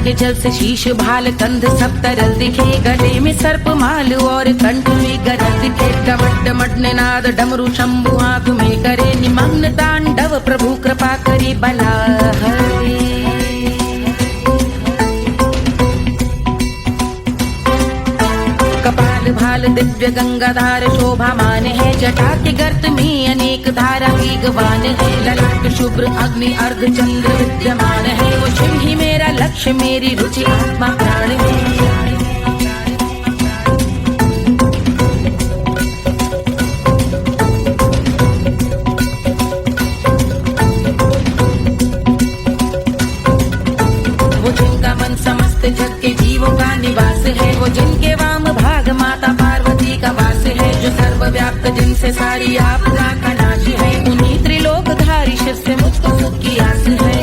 के जल से शीश भाल कंध सब तरल दिखे, गले में सर्प माल और कंठ में गरज दिखे। डमट डमट निनाद डमरू शंभु हाथ में करे, निमग्न तांडव प्रभु कृपा करे बला हरे। कपाल भाल दिव्य गंगाधार शोभामान है, जटा के गर्त में अनेक धारा वेगवान है। ललाट शुभ्र अग्नि अर्ध चंद्र विद्यमान है, वो शिव ही मेरा लक्ष्य मेरी रुचि आत्मा प्राण है। वो जिनका मन समस्त जग के जीवों का निवास है, वो जिनके वाम भाग माता पार्वती का वास है। जो सर्वव्याप्त जिनसे सारी आपदा का नाश है, उन्हीं त्रिलोकधारी शिव से मुझको सुख की आस है।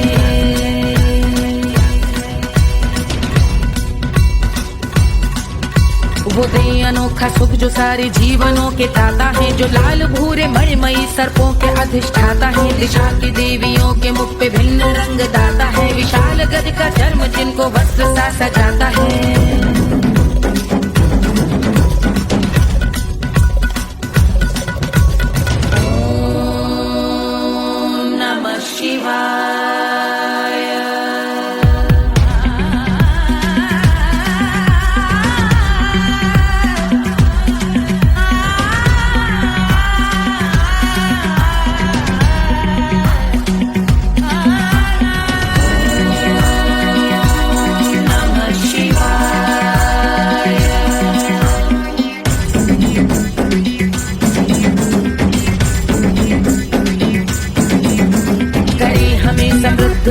वो दे अनोखा सुख जो सारे जीवनों के दाता है, जो लाल भूरे मणिमयी सर्पों के अधिष्ठाता है। दिशा की देवियों के मुख पे भिन्न रंग दाता है, विशाल गज का चर्म जिनको वस्त्र सा सजाता है।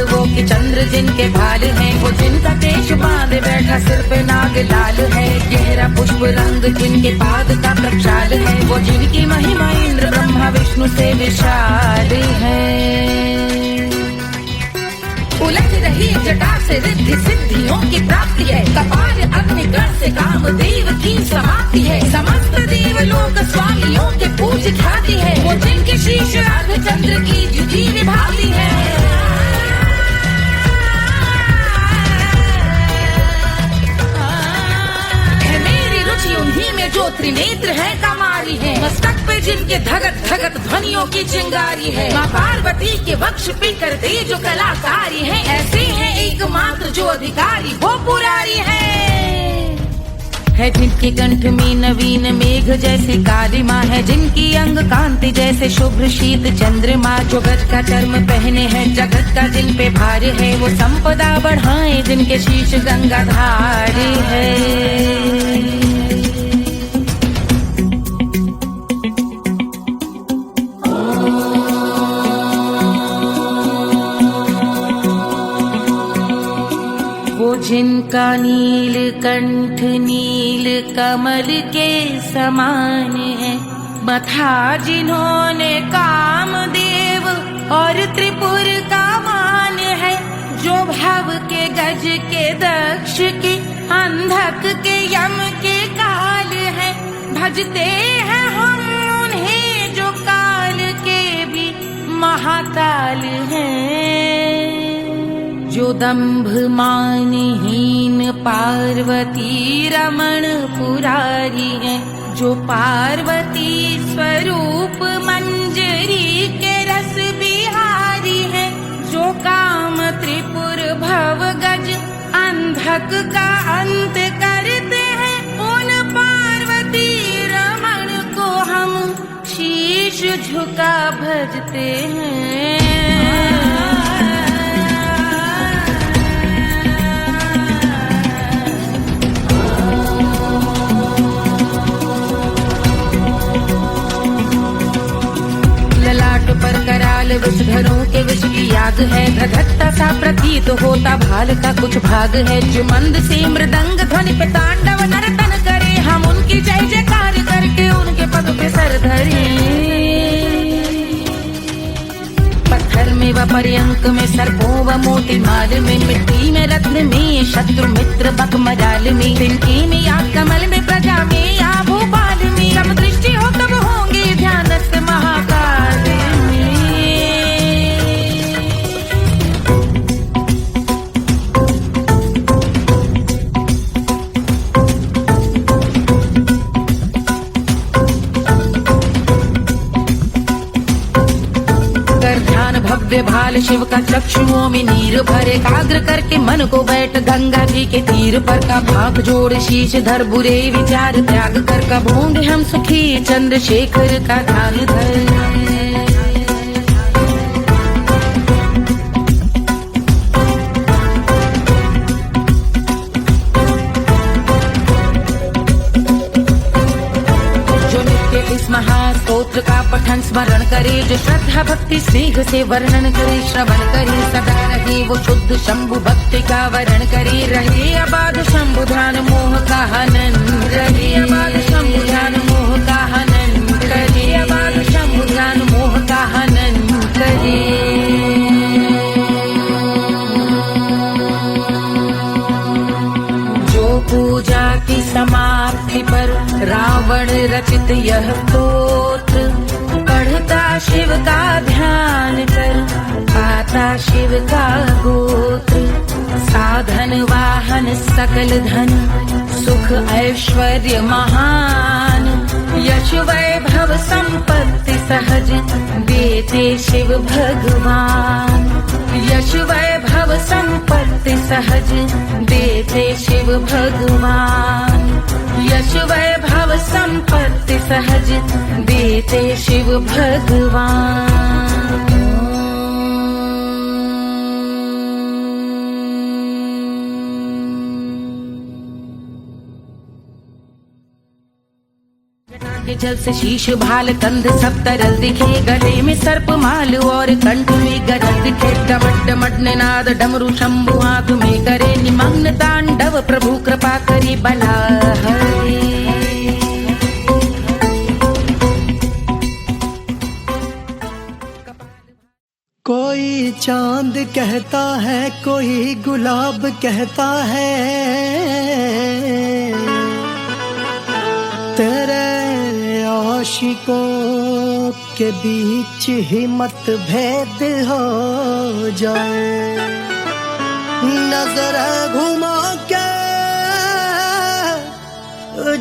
वो कि चंद्र जिनके भाल हैं, वो जिनका केश बांधे बैठा सिर पे नाग लाल है। गहरा पुष्प रंग जिनके पाद का प्रक्षाल है, वो जिनकी महिमा इंद्र ब्रह्मा विष्णु से विशाल है। उलझ रही जटा से रिद्धि सिद्धियों की प्राप्ति है, कपाल अग्निगण से कामदेव की समाप्ति है। समस्त देवलोक स्वामियों के पूज ख्याति है, वो जिनके शीश अर्ध चंद्र की जुटी निभाती है। उन्हीं में जो त्रिनेत्र है कमारी है, मस्तक पे जिनके धगत धगत ध्वनियों की चिंगारी है। माँ पार्वती के वक्ष पे कर दे जो कलाकारी है, ऐसे हैं एकमात्र जो अधिकारी वो पुरारी है। जिनके कंठ में नवीन मेघ जैसे काली माँ है, जिनकी अंग कांति जैसे शुभ्र शीत चंद्रमा। जो गज का चर्म पहने हैं जगत का जिन पे भार है, वो संपदा बढ़ाए जिनके शीश गंगाधार है। जिनका नील कंठ नील कमल के समान है, मथा जिन्होंने कामदेव और त्रिपुर का मान है। जो भव के गज के दक्ष के अंधक के यम के काल है, भजते हैं हम उन्हें जो काल के भी महाकाल हैं। जो दंभ मानहीन पार्वती रमण पुरारी है, जो पार्वती स्वरूप मंजरी के रस बिहारी है। जो काम त्रिपुर भव गज अंधक का अंत करते हैं, उन पार्वती रमण को हम शीश झुका भजते हैं। पर कराल विषधरों के विष की याग है, धधकता सा प्रतीत होता भाल का कुछ भाग है। जो मंद से मृदंग ध्वनि पे तांडव नर्तन करे, हम उनकी जय जयकार करके उनके पद पे सर धरे। पत्थर में व पर्यंक में सर्पों व मोती माल में, मिट्टी में रत्न में शत्रु मित्र बक मजाल में, तिनके में या कमल में प्रजा में या भोपाल में। जब दृष्टि हो तब होंगे ध्यानस्थ महाकाल में। लाल शिव का चक्षुओं में नीर भरे, एकाग्र करके मन को बैठ गंगा जी के तीर पर का भाग जोड़ शीश धर बुरे विचार त्याग कर कबूंगे हम सुखी चंद्रशेखर का ध्यान धर। इस महास्तोत्र का पठन स्मरण करे, जो श्रद्धा भक्ति स्नेह से वर्णन करे, श्रवण करे सदा रहे वो शुद्ध शंभु भक्ति का वर्ण करे, रहे अबाध शंभु ध्यान मोह का हनन, रहे अबाध शंभु ध्यान मोह का हनन करे, अबाध शंभु ध्यान मोह का हनन करे। पूजा की समाप्ति पर रावण रचित यह स्तोत्र, पढ़ता शिव का ध्यान कर पाता शिव का गोत्र, साधन वाहन सकल धन सुख ऐश्वर्य महान, यश वैभव संपत्ति सहज देते शिव भगवान, यश वैभव संपत्ति सहज देते शिव भगवान, यश वैभव संपत्ति सहज देते शिव भगवान। के जल से शीश भाल कंध सब तरल दिखे, गले में सर्प माल और कंठ में गरज दिखे, डमट डमट निनाद डमरू शंभु हाथ में करे, निमग्न तांडव प्रभु कृपा करी बला हरे। कोई चांद कहता है, कोई गुलाब कहता है, तेरे आशिकों के बीच ही मतभेद हो जाए, नजर घुमा के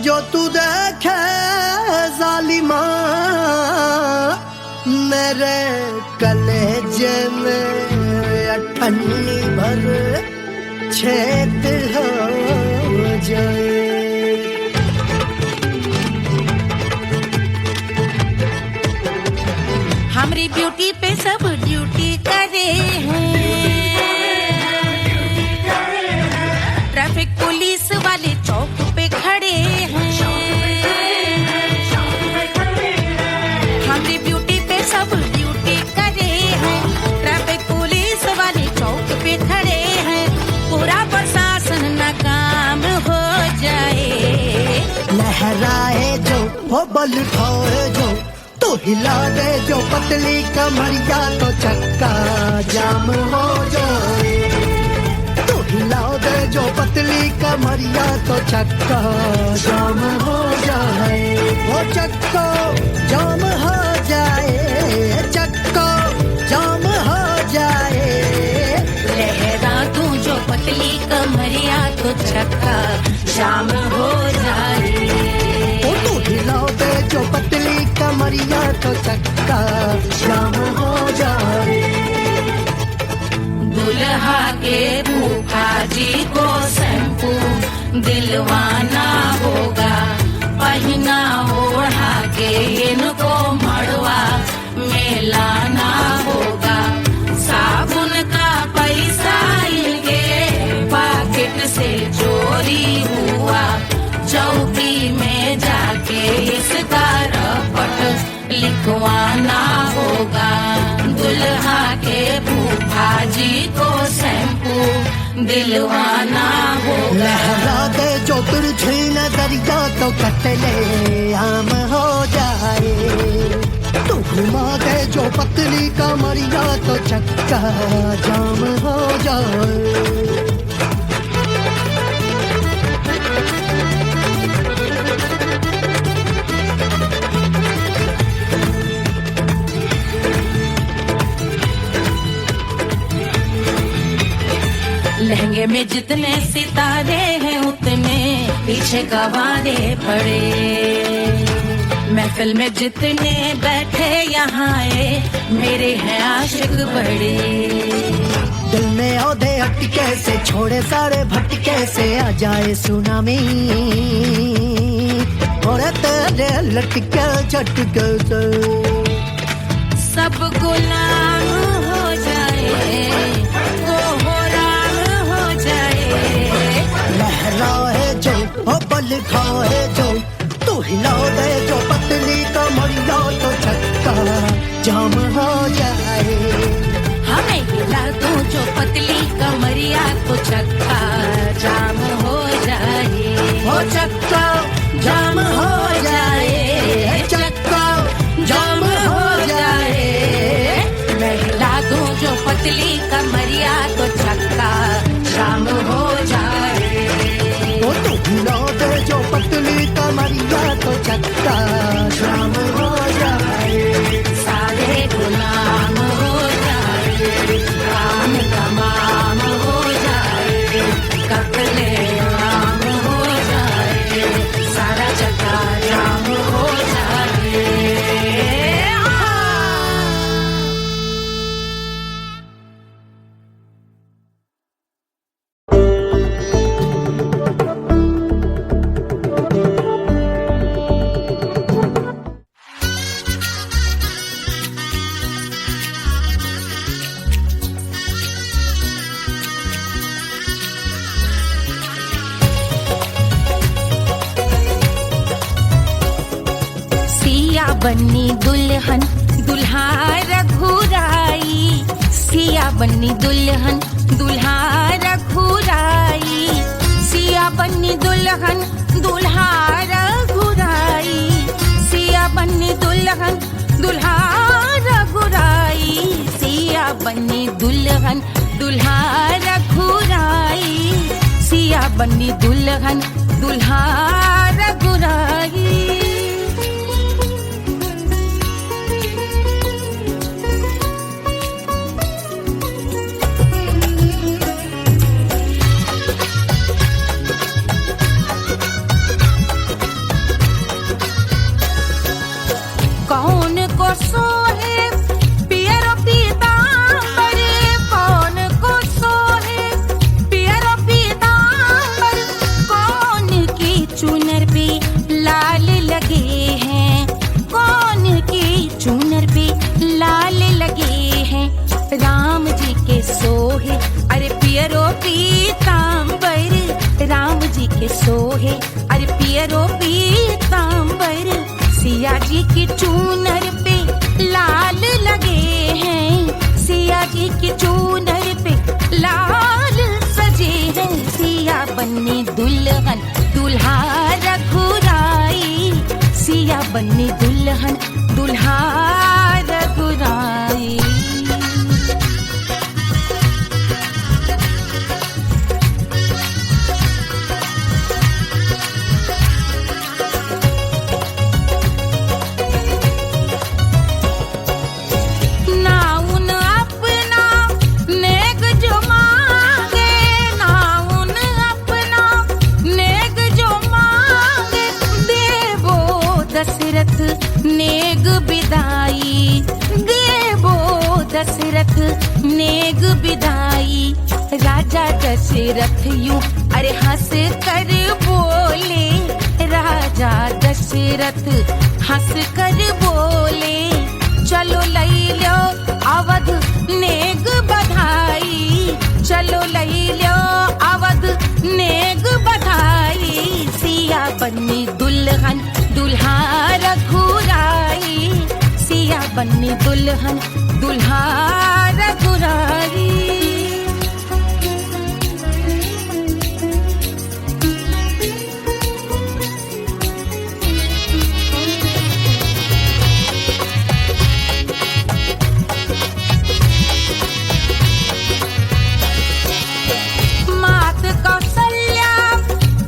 जो तू देखे जालिमा, मेरे कलेजे में अठन्नी भर छेद हो जाए। हमारी ब्यूटी पे सब ड्यूटी करे हैं, ट्रैफिक पुलिस वाले चौक पे खड़े हैं, हमारी ब्यूटी पे सब ड्यूटी करे हैं, ट्रैफिक पुलिस वाले चौक पे खड़े हैं, पूरा प्रशासन नाकाम हो जाए, लहराए जो वो बल उठाए जो, तो हिला दे जो पतली कमरिया, तो चक्का जाम हो जाए, तो हिला दे जो पतली कमरिया, तो चक्का जाम हो जाए, वो चक्का जाम हो जाए, चक्का जाम हो जाए, लहरा तू जो पतली कमरिया, तो चक्का जाम हो जाए, तो हिला दे जो पतली कमरिया, तो चक्का जाम हो जाए। दुल्हा के फूफा जी को शैम्पू दिलवाना होगा, पहना ओढ़ा के इनको मड़वा में लाना होगा, साबुन का पैसा इनके पॉकेट से चोरी हुआ, चौकी में जाके इसका रपट लिखवाना होगा, दुल्हा के फूफा जी को शैम्पू दिलवाना होगा। लहरा दे जो तिरछी नजरिया, तो कतले आम हो जाए, तो घुमा दे जो पतली कमरिया, तो चक्का जाम हो जाए। लहंगे में जितने सितारे हैं उतने पीछे गवारे पड़े, महफिल में जितने बैठे यहाँ आए मेरे हैं आशिक बड़े। दिल में औधे हटके से छोड़े सारे भटके से आ जाए सुनामी और तेरे लटके झटके से सब गुलाम हो जाए वो हो राम हो जाए। लहराए जो ओ बल खाए जो तू हिला दे जो पतली कमरिया तो छक्का जाम हो जाए। हमें हिला दो जो पतली कमरिया तो चक्का जाम हो जाए। हो चक्का जाम हो जाए, चक्का जाम हो जाए। मैं हिला दूं जो पतली कमरिया तो चक्का जाम हो जाए। वो तो हिला दे जो पतली कमरिया तो चक्का जाम हो जाए। सारे गुलाम हो जाए, काम तमाम हो जाए, कपले आम हो जाए, सारा चक्का जाम हो जाए। सिया बन्नी दुल्हन दुल्हा रघुराई, सिया बन्नी दुल्हन दुल्हा रघुराई, सिया बन्नी दुल्हन दुल्हा रघुराई, सिया बन्नी दुल्हन दुल्हा रघुराई, सिया बन्नी दुल्हन दुल्हा रघुराई, सिया बन्नी दुल्हन दुल्हा रघुराई। कौन को सोहे पियरो पीतांबर, कौन को सोहे पियरो पीतांबर, कौन की चुनर पे लाल लगे हैं, कौन की चुनर पे लाल लगे हैं। राम जी के सोहे अरे पियरो पीतांबर, राम जी के सोहे अरे पियरो पीतांबर, सिया जी की चूनर पे लाल लगे हैं, सिया जी की चूनर पे लाल सजे हैं। सिया बन्नी दुल्हन दुल्हा रघुराई, सिया बन्नी दुल्हन दुल्हा रघुराई। नेग बिदाई देवो दशरथ नेग बिदाई, राजा दशरथ यूं अरे हंस कर बोले, राजा दशरथ हंस कर बोले, चलो लई लो अवध नेग बधाई, चलो लई लो अवध नेग बधाई। सिया बन्नी दुल्हन दुल्हा रघुराई, सिया बन्नी दुल्हन दुल्हा रघुराई। मात कौशल्या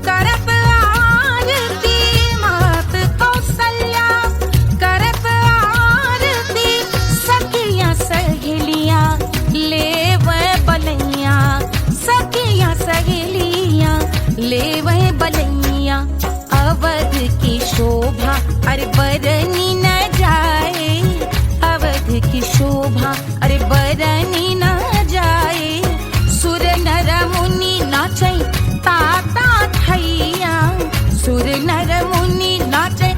करत आरती, मात कौशल्या करत आरती, सखियां सहेलियां लेवे बरनी न जाए अवध की शोभा, अरे बरनी न जाए। सुर नर मुनि नाचे ताता थैया, सुर नर मुनि नाचे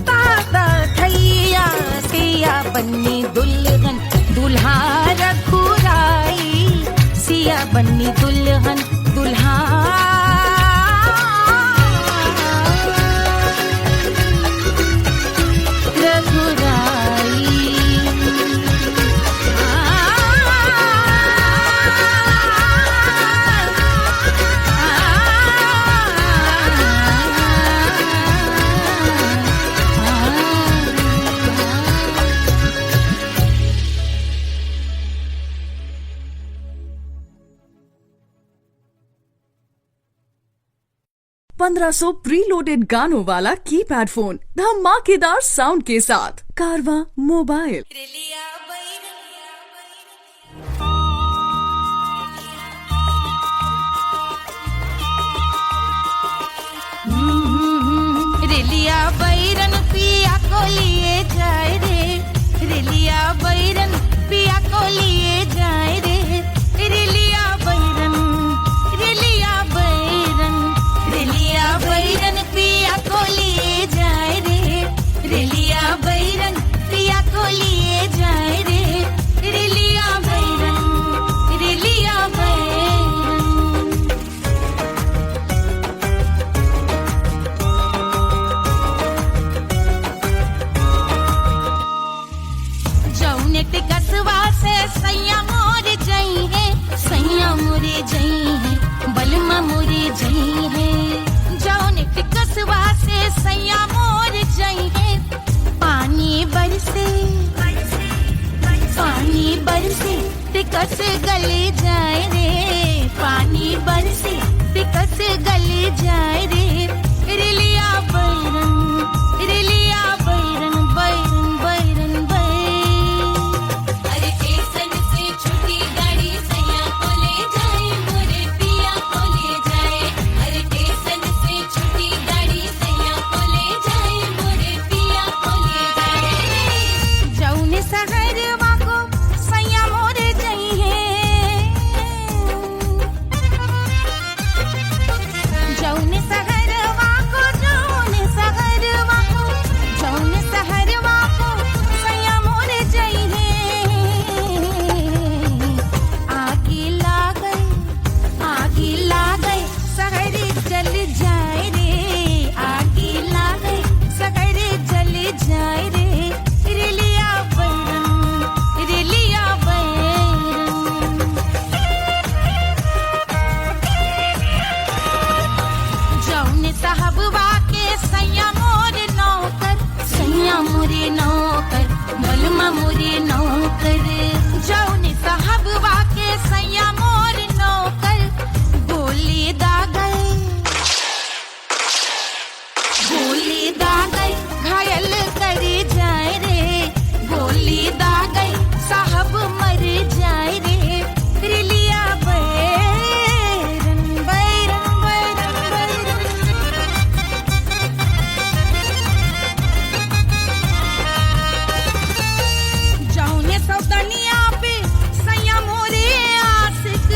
ताता थैया। सिया बन्नी दुल्हन दुल्हा रघुराई, सिया बन्नी दुल्हन दुल्हा ₹1500 प्रीलोडेड गानों वाला कीपैड फोन धमाकेदार साउंड के साथ कारवा मोबाइल। रेलिया बैरन पिया को लिए जाए रे, रेलिया बैरन पिया को लिए जाए रे। रेलिया बैरन, रेलिया बैरन, रेलिया बैरन पिया को लिए जाए रे, रेलिया बैरन पिया को लिए जाए रे। रेलिया बैरन, रेलिया बैरन। जौने टिकसवा से सैया मोर जई है, सैया मोरे जई है, बलमा मोरे जई है। जौने टिकसवा से सैया मोर जई है, पानी बरसे, पानी बरसे टिकस गले जाए रे, पानी बरसे टिकस गले जाए रे। रेलिया बैरन, रेलिया बैरन, बैरन बैरन बैरन। अरे स्टेशन से छुट्टी गाड़ी सैया को ले जाए, मोरे पिया को ले जाए। अरे स्टेशन से छुट्टी गाड़ी सैया को ले जाए, मोरे पिया को ले जाए। जौने सहरवा को सैया मोरे जई है, जौने सहरवा को, जौने सहरवा को, जौने सहरवा को सैया मोरे जई है। आगे लागै, आगे लागै सहर जल जाए रे, आगे लागै सहर जल जाए रे। रेलिया बैरन, रेलिया बैरन। जौने साहबवा के सैया मोरे नौकर, सैया मोरे नौकर, बलमा मोरे नौकर। जौने साहबवा के सैया मोरे नौकर, गोली दागै, गोली दागै घायल करे जाए रे, गोली दागै साहब मर जाए रे। रेलिया बैरन, बैरन बैरन बैरन। जौने सौतनिया पे सैया मोरे आशिक,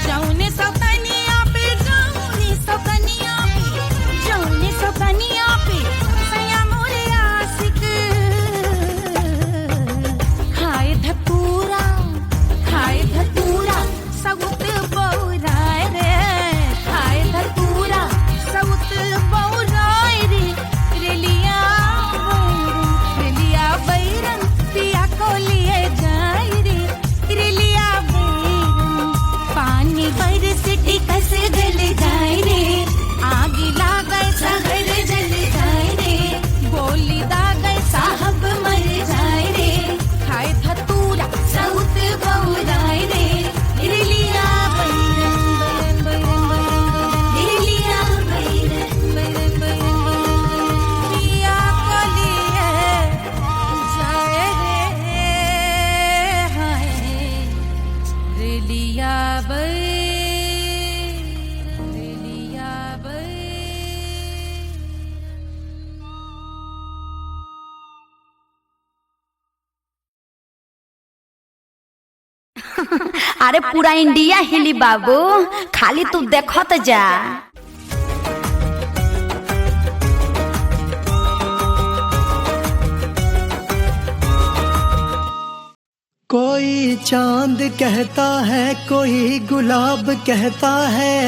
जौने सौतनिया पे, जौने सौतनिया पे, जौने सौतनिया पे सैया मोरे आशिक। खाए धतूरा, खाए धतूरा सउत बौराय रे, खाए धतूरा सउत बौराय रे। रेलिया बैरन, रेलिया बैरन पिया को लिए जाए रे। रेलिया बैरन, पानी बरस टिकस गल जाए रे, आगे लागै सहर जल जाए रे, गोली दागै साहब मर जाए रे। खाए धतूरा सउत बौराय रे। रेलिया बैरन, बैरन बैरन बैरन, रेलिया बैरन, बैरन बैरन बैरन। पिया को लिए जाए रे, हाय रेलिया बैरन, रेलिया बैरन। अरे पूरा इंडिया हिली बाबू, खाली तू देखत जा। कोई चांद कहता है, कोई गुलाब कहता है,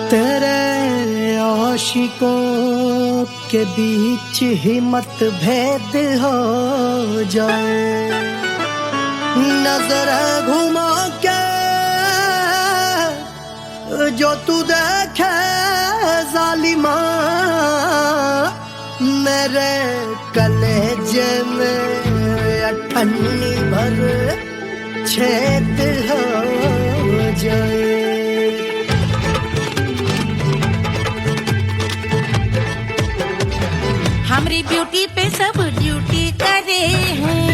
तेरे आशिकों के बीच ही मतभेद हो जाए। नजर घुमा के जो तू देखे जालिमा, मेरे कलेजे में अठन्नी भर छेद हो जाए। हमारी ब्यूटी पे सब ड्यूटी करे हैं,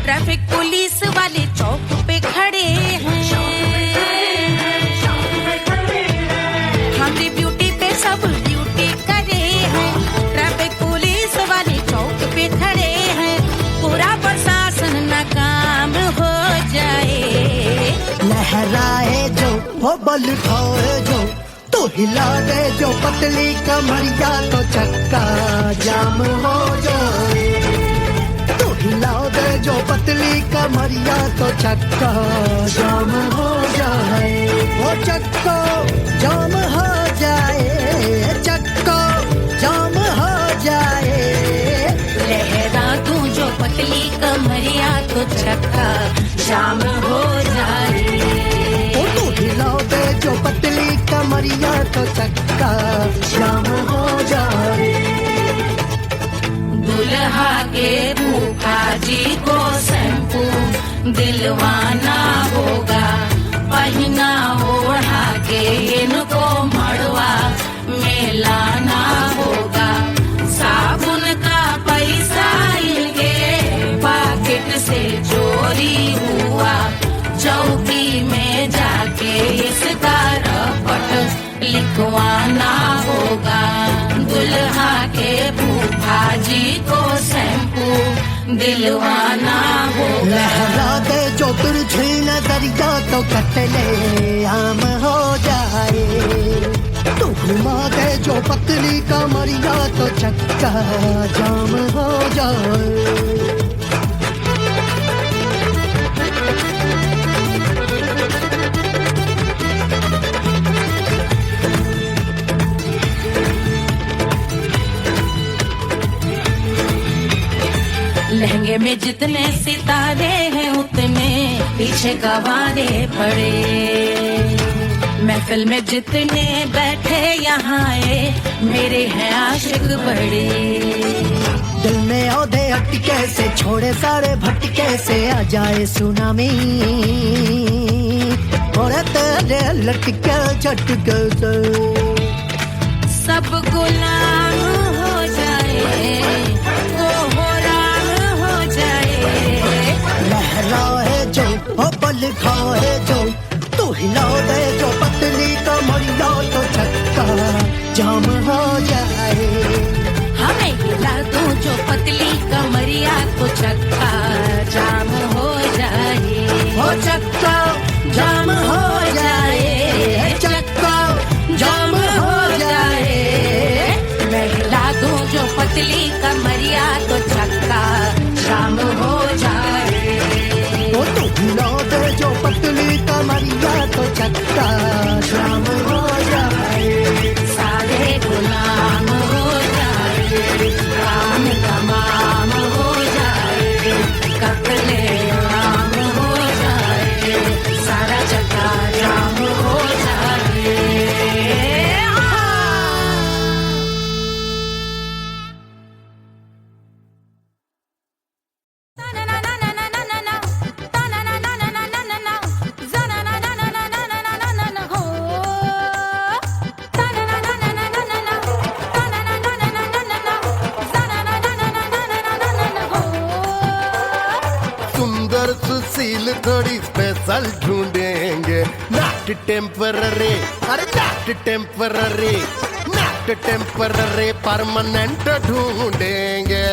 ट्रैफिक पुलिस वाले चौक पे खड़े हैं। हमारी ब्यूटी पे सब ड्यूटी करे हैं, ट्रैफिक पुलिस वाले चौक पे खड़े हैं। पूरा प्रशासन नाकाम हो जाए। लहराए जो वो बल खाए जो, तो हिला दे जो पतली कमरिया, तो चक्का जाम हो जाए। तो हिला दे जो पतली कमरिया, तो चक्का जाम हो जाए। वो चक्का जाम हो जाए, चक्का जाम हो जाए। लहरा तू जो पतली कमरिया, तो चक्का जाम हो जाए। ओ तू हिला दे जो पतली कमरिया, तो चक्का जाम हो जाए। दुल्हा के फूफा जी को शैम्पू दिलवाना होगा, पहना ओढ़ा के इनको मड़वा में लाना होगा। साबुन का पैसा इनके पॉकेट से चोरी हुआ, चौकी में जाके इसका रपट लिखवाना होगा। दुल्हा के फूफा जी को शैम्पू दिलवाना होगा। लहरा दे जो तिरछी नजरिया, तो कतले आम हो जाए। तू घुमा दे जो पतली कमरिया, तो चक्का जाम हो जाए। लहंगे में जितने सितारे हैं, उतने पीछे गवारे पड़े। महफिल में जितने बैठे यहाँ आए, मेरे हैं आशिक बड़े। दिल में औधे अटके से, छोड़े सारे भटके से, आ जाए सुनामी। और तेरे लटके झटके से सब गुलाम हो जाए, वो हो जाए। लहराए जो वो बल खाए जो, तू हिला दे जो पतली कमरिया, तो चक्का जाम हो जाए। हमें हिला दूं जो पतली कमरिया, तो चक्का जाम हो जाए। वो चक्का जाम हो जाए, चक्का जाम हो जाए। मैं हिला दूं जो पतली कमरिया, तो चक्का जाम हो जाए। वो तू हिला दे जो पतली कमरिया, तो चक्का जाम हो जाए। सारे गुलाम हो जाए, काम तमाम हो जाए, कपले आम हो जाए, सारा चक्का जाम हो जाए। सुंदर सुशील थोड़ी स्पेशल ढूंढेंगे, नॉट टेम्पररी, अरे not temporary, not night temporary permanent ढूंढेंगे।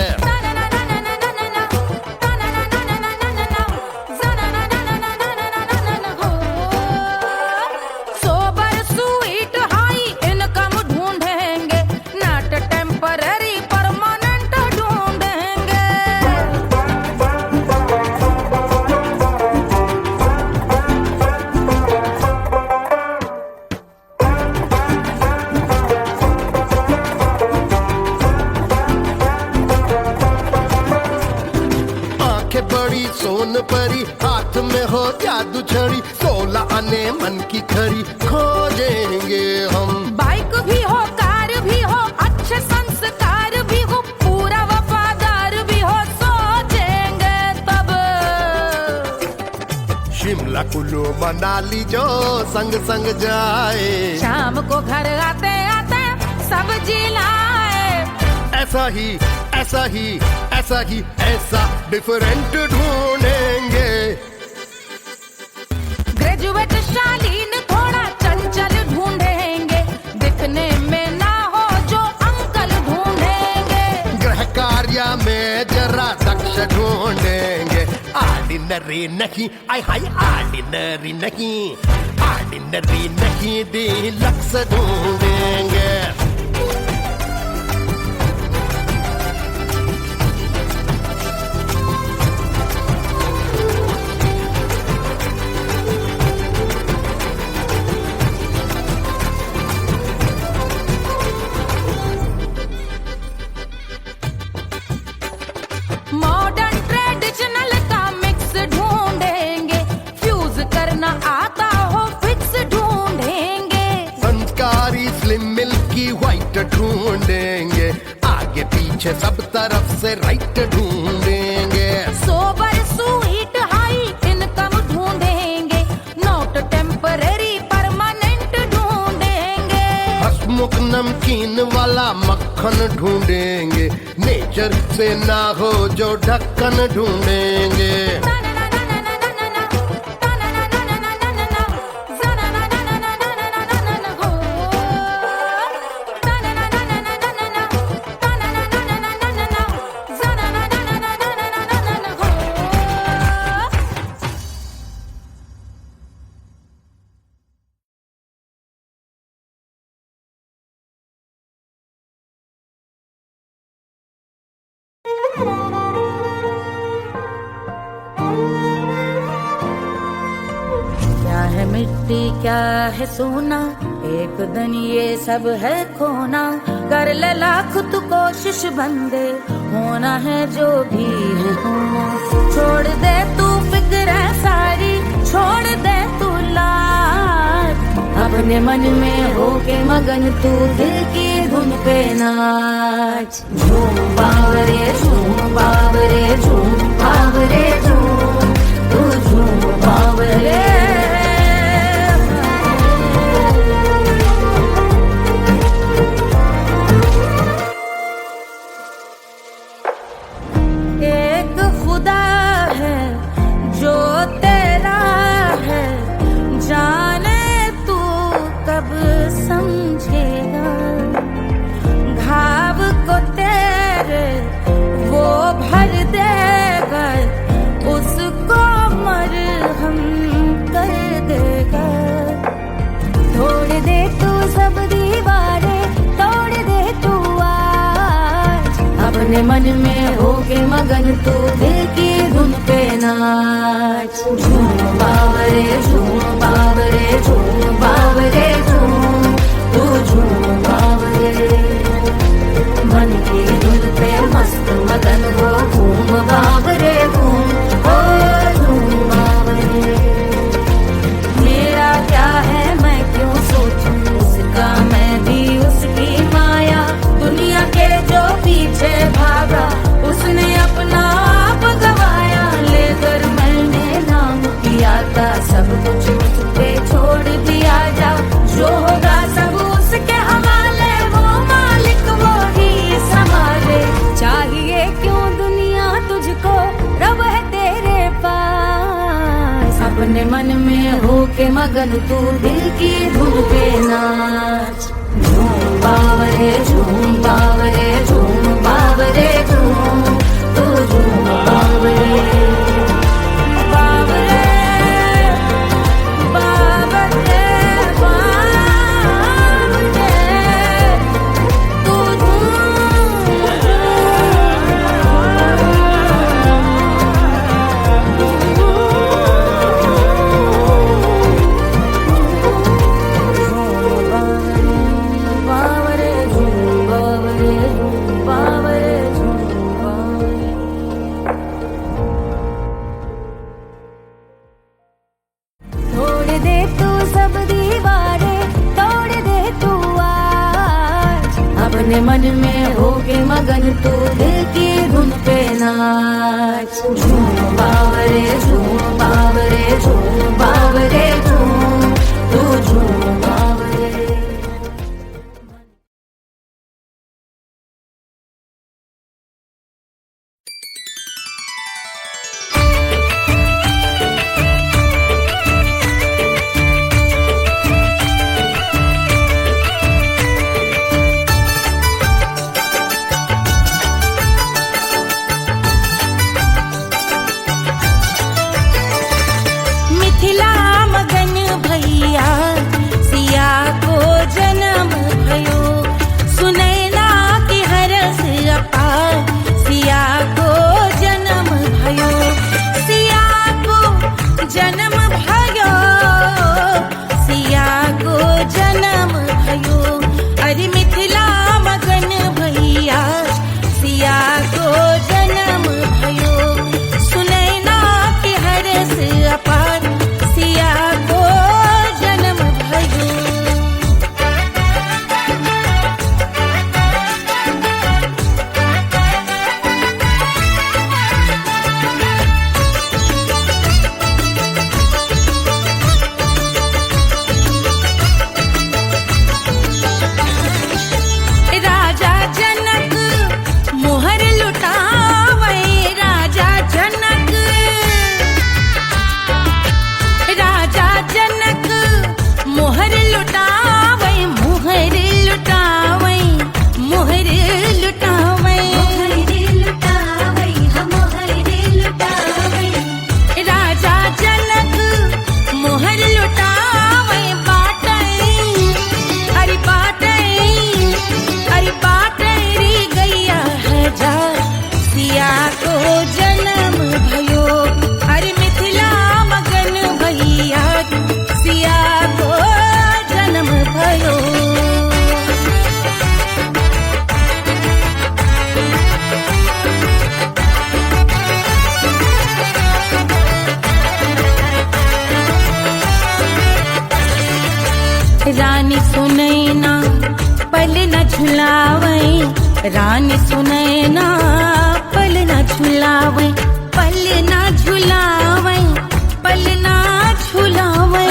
बड़ी सोन परी हाथ में हो जादू छड़ी, 16 आने मन की खरी खोजेंगे हम। बाइक भी हो कार भी हो अच्छे संस्कार भी हो पूरा वफादार भी हो सोचेंगे तब। शिमला कुल्लू मनाली जो संग संग जाए, शाम को घर आते आते सब्जी लाए। ऐसा ही ऐसा ही ऐसा ही ऐसा डिफरेंट ढूंढेंगे। ग्रेजुएट शालीन थोड़ा चंचल ढूंढेंगे, दिखने में ना हो जो अंकल ढूंढेंगे। गृह कार्य में जरा दक्ष ढूंढेंगे। ऑर्डिनरी नहीं आई हाई ऑर्डिनरी नहीं, ऑर्डिनरी नहीं डीलक्स ढूंढेंगे। मॉडर्न ट्रेडिशनल का मिक्स ढूंढेंगे, फ्यूज करना आता हो फिक्स ढूंढेंगे। संस्कारी स्लिम मिल्की व्हाइट ढूंढेंगे, आगे पीछे सब तरफ से राइट ढूंढेंगे। सोबर स्वीट हाई इनकम ढूंढेंगे, नोट टेम्पररी परमानेंट ढूंढेंगे। हसमुख नमकीन वाला मक्खन ढूंढेंगे, नेचर से ना हो जो ढक्कन ढूंढेंगे। क्या है मिट्टी क्या है सोना, एक दिन ये सब है खोना। कर ले लाख तू कोशिश बंदे, होना है जो भी है होना। छोड़ दे तू फिक्र सारी, छोड़ दे तू लाज, अपने मन में होके मगन तू दिल की धुन पे नाच। झूम बावरे झूम बावरे झूम बावरे झूम, तू झूम बावरे। एक खुदा है जो तेरा है, जाने तू कब समझेगा। घाव को तेरे वो भर देगा, उसको मरहम कर देगा। तोड़ दे तू सब दीवारें, तोड़ दे तू आज, अपने मन में होके मगन तू दिल की धुन पे नाच। झूम बावरे झूम बावरे झूम बावरे झूम, तू झूम बावरे। मन की धुन पे मस्त मगन हो घूम बावरे घूम, ओ झूम बावरे। मेरा क्या है मैं क्यों सोचूं उसका, मैं भी उसकी माया। दुनिया के जो पीछे भागा उसने अपना आप गवाया, लेकर मैंने नाम किया था सब कुछ मुझ पे छोड़ दिया। जा जो होगा सब उसके हवाले, वो मालिक वो ही संभाले। चाहिए क्यों दुनिया तुझको, रब है तेरे पास। अपने मन में होके मगन तू दिल की धुन पे नाच। झूम बावरे झूम बावरे झूम बावरे झूम तू झूम बावरे बावरे बावरे बावरे तू बावरे झूम बावरे बावरे झूम बावरे। तोड़ दे तू सब दीवारें, तोड़ दे तू आज अपने मन में होके मगन तू दिल की धुन पे नाच। झूम बावरे झूम बावरे झूम बावरे झूम तू झूम बावरे। मिथिला मगन भैया सिया को जन्म भयो, सुनैना की हरस अपार सिया को जन्म भयो, सिया को जन्म भयो, सिया को जन्म भयो। अरे मिथिला मगन भैया सिया को जन्म भयो, सुनैना की हरस अपार सिया को जन्म भयो। राजा जनक मोहर लुटावे, राजा जनक, राजा जनक मोहर लुटावे, मोहर लुटावे, मोहर लुटावे, राजा जनक मोहर लुटावे। बाटे अरे बाटे अरे बाटे रे गैया हजार सिया को जन्म भयो। अरे मिथिला मगन भैया सिया को जन्म भयो। रानी सुनैना पल न झुलावे, रानी सुनैना पल न झुलावे, पल न झुलावे, पल न झुलावे,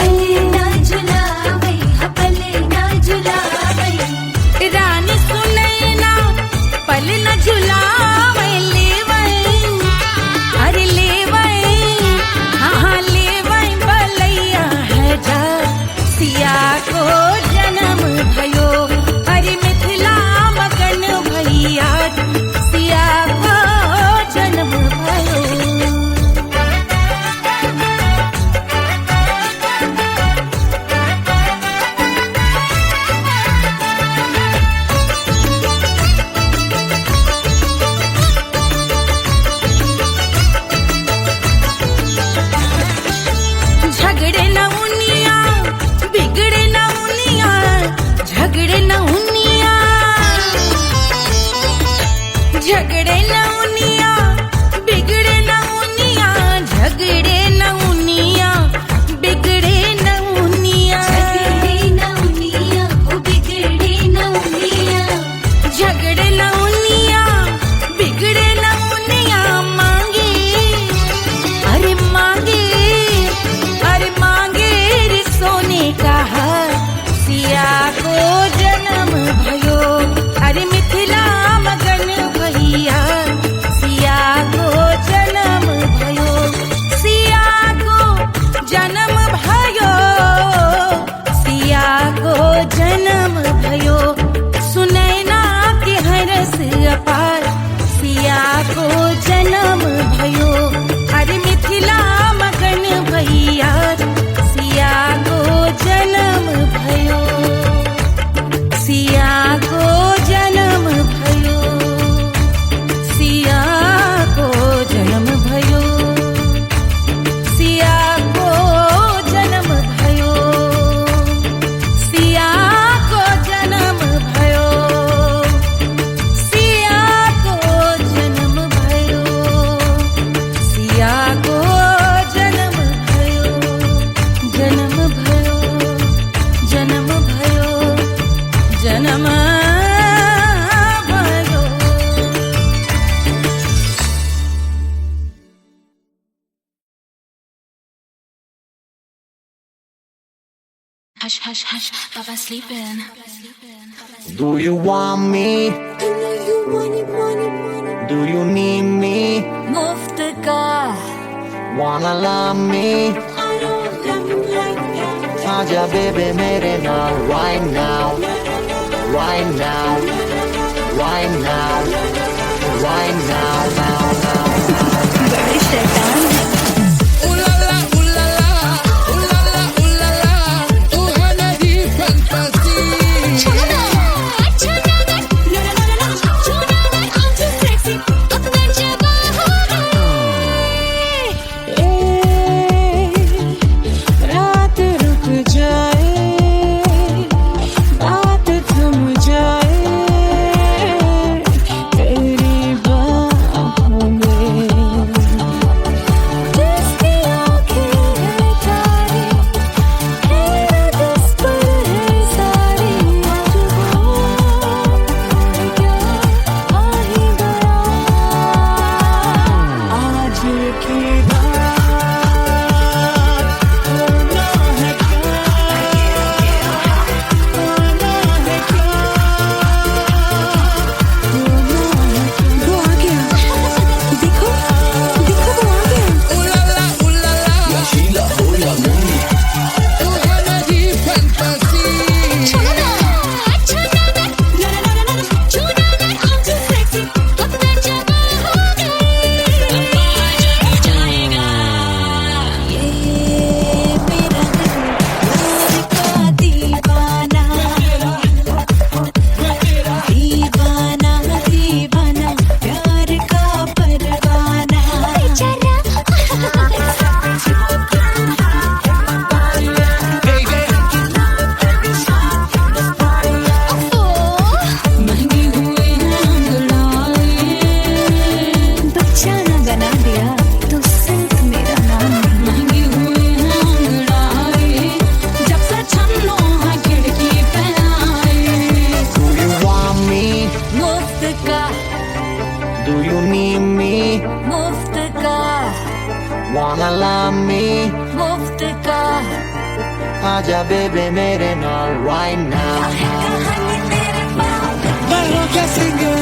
रानी सुनैना पल न झुलावे। लेवै अरे लेवै हाँ लेवै बलैया है जा सिया को जन्म भयो। अरे मिथिला मगन भैया सिया को जन्म भयो। झगड़े न उनिया बिगड़े न उनिया, झगड़े न उनिया, झगड़े न उनिया बिगड़े न उनिया, झगड़े न उनिया बिगड़े न उनिया, झगड़े न उनिया बिगड़े न उनिया। मांगे अरे मांगे अरे मांगे रे सोने का हार सिया को जन्म भयो। अरे मिथिला मगन भैया सिया को जन्म भयो, अरे मिथिला मगन भैया सिया को जन्म भयो, सिया को जन्म भयो, सिया को जन्म भयो, सिया को जन्म भयो, सिया को जन्म भयो, सिया को जन्म भयो, सिया को जन्म भयो, जन्म भयो, जन्म भयो, जन्म भयो। Hush, hush, hush, Baba sleeping. Do you want me? Do you need me? मुफ्त का Wanna love me? आजा baby मेरे नाल right now, right now, right now, right now, now, now. बड़े शैतान हैं। रात रुक जाए, बात थम जाए, तेरी बाहों में जिसकी आँखें हैं तारी, हैरत इस पर है सारी, आज वो क्या आ ही गया, आज की Do you need me? मुफ्त का Wanna love me? मुफ्त का आजा baby मेरे नाल right now. Barro que singer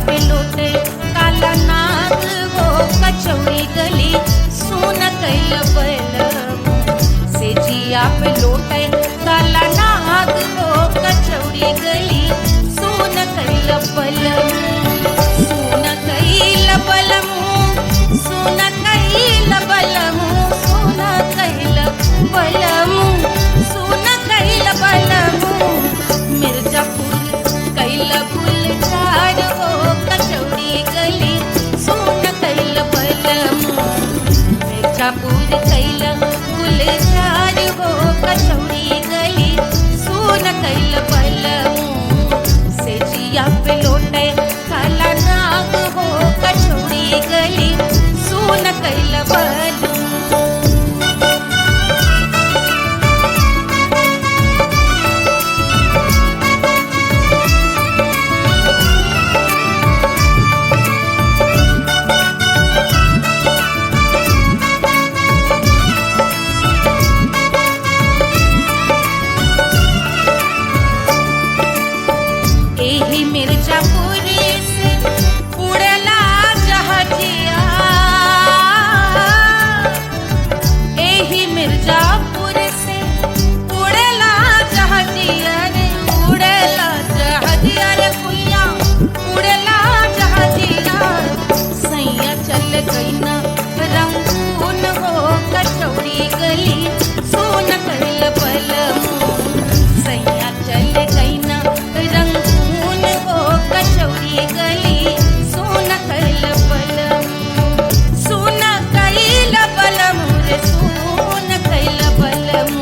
पे लोटे काला नाग हो कचौड़ी गली सुन कैल बलम से जिया पे लोटे काला नाग हो कचौड़ी गली सुन कैल बलम सुन कैल बलम सुन कैल बलम सुन कैल बलम सुन कैल बलम मिर्जापुर कैल गुलजार हो कचौड़ी गली सुन कैल बलम मिर्जापुर कैल गुलजार हो कचौड़ी गली सुन कैल बलम से जिया पे लोटे काला नाग हो कचौड़ी गली सुन कैल बलम। एही मिर्जापुर से उड़ला जहाजिया एही मिर्जापुर से उड़ला जहाजिया रे उड़ला जहाजिया रे कुइया उड़ला जहाजिया सैया चल गई ना रंगून हो कचौड़ी गली सुन कैल बलम सैया चल गई ना रंगून हो कचौड़ी गली सुन कैल बलम सुन कैल बलम रे सुन कैल बलम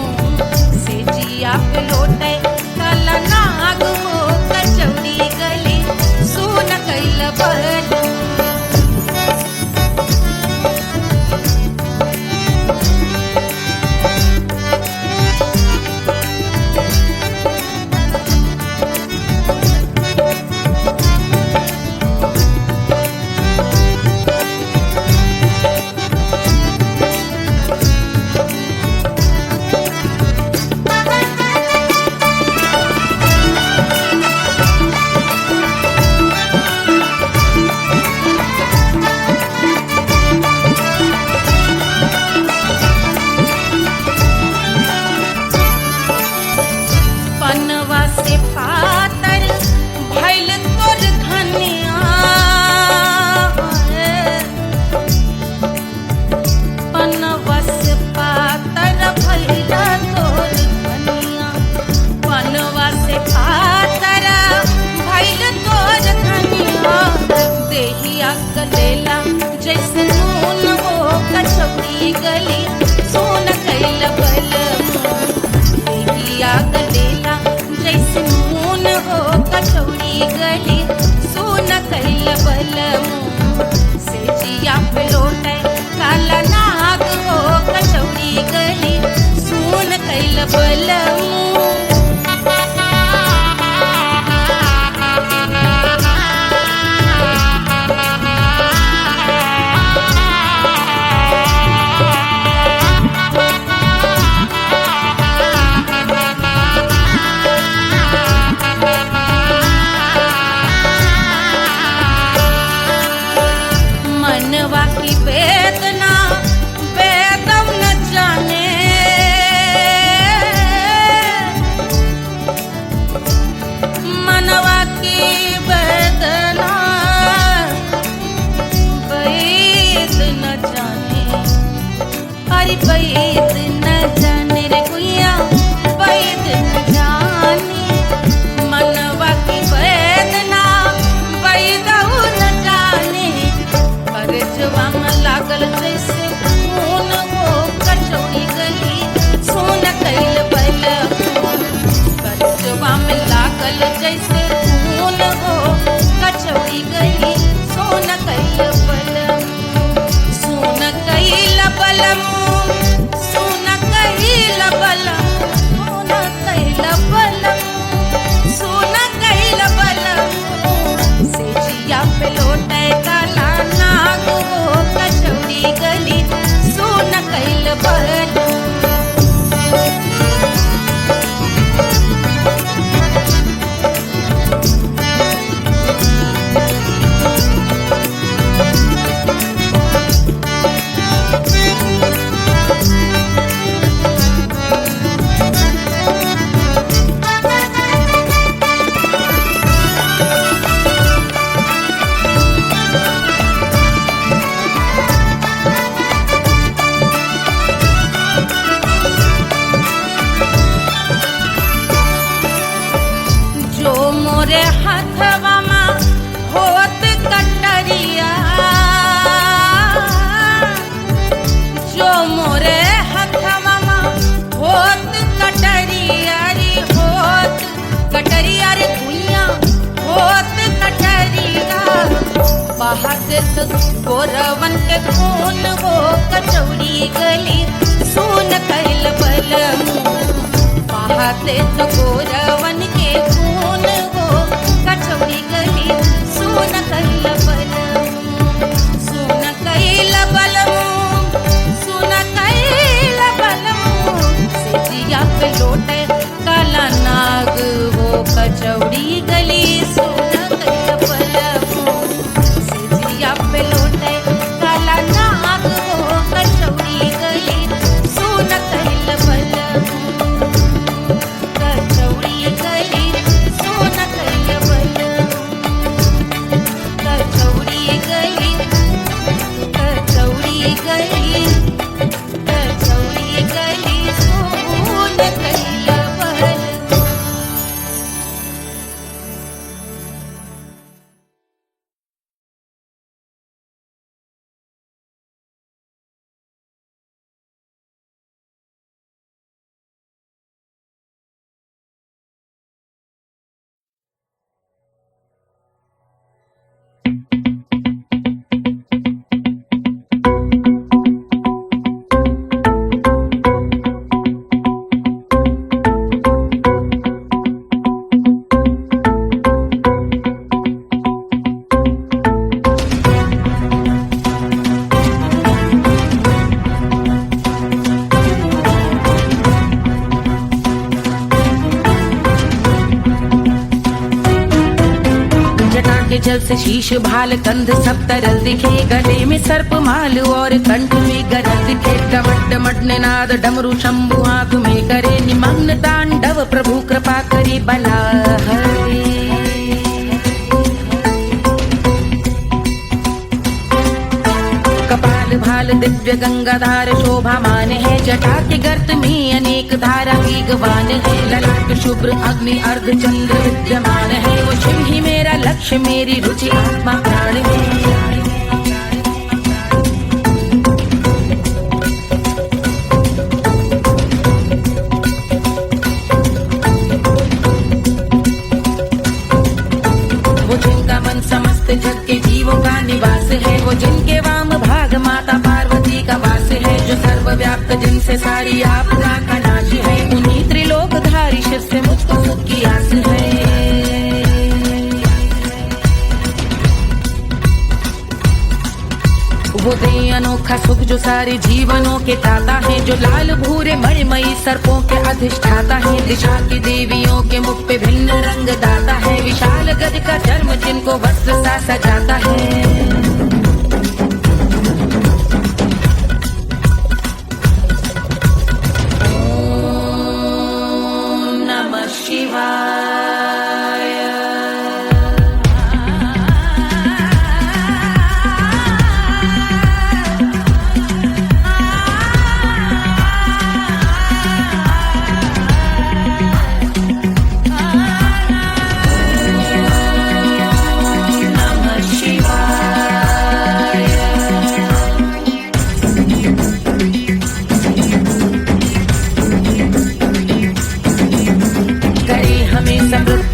से जिया पे लोटे काला नाग हो कचौड़ी गली सुन कैल बलम। पनवा से पातर भइल तोर धनिया पनवा से पातर भइल तोर धनिया पनवा से पातर भइल तोर धनिया देहिया गलेला जैसे नून हो कचौड़ी गली सुन कैल बलम देहिया गलेला जैसे नून हो कचौड़ी गली सुन कैल बलम से जिया पे लोटे काला नाग हो कचौड़ी गली सुन कैल बलम। मनवा की वेदना वेदम न जाने मनवा की वेदना वेद न जाने अरे वेद न जाने रे गुइया वेद न जाने मनवा की वेदना वेद न जाने परजवा में लागल जैसे खून हो कचौड़ी गली सुन कैल बलम परजवा में लागल जैसे खून हो मोरे हथवा मा होत कटरिया, जो मोरे हथवा मा होत कटरिया रे, होत कटरिया रे भुइया होत कटरिया। बहादुर गोरवन के खून हो कचौड़ी गली सुन कैल बलमू। बहादुर गोरवन के खून हो कचौड़ी गली सुन कैल बलमू, सुन कैल बलमू, सुन कैल बलमू। सिजिया पे लोटे काला नाग हो कचौड़ी गली सुन कैल बलमू। सिजिया पे लोटे काला नाग हो कचौड़ी गली सुन कैल बलमू, कचौड़ी गली सुन कैल बलमू, कचौड़ी गली, कचौड़ी गली, कचौड़ी गली सुन कैल बलमू। जल से शीश भाल कंध सब तरल दिखे, गले में सर्प माल और कंठ में गरज दिखे। डमट डमट निनाद डमरू शंभु आंख में करे निमग्न तांडव, प्रभु कृपा करे बला हरे। कपाल भाल दिव्य गंगाधार शोभामान है, जटा के गर्त में अनेक धारा वेगवान है। ललाट शुभ्र अग्नि अर्ध चंद्र विद्यमान है, वो शिव ही मेरा लक्ष्य मेरी रुचि आत्मा प्राण है। वो जिनका मन समस्त जग के जीवों का निवास है, वो जिनके वाम भाग माता पार्वती का वास है। जो सर्वव्याप्त जिनसे सारी आपदा का नाश है, उन्हीं त्रिलोकधारी शिव से मुझको सुख की आस है। वो दे अनोखा सुख जो सारे जीवनों के दाता है, जो लाल भूरे मणिमयी सर्पों के अधिष्ठाता है। दिशा की देवियों के मुख पे भिन्न रंग दाता है, विशाल गज का चर्म जिनको वस्त्र सा सजाता है।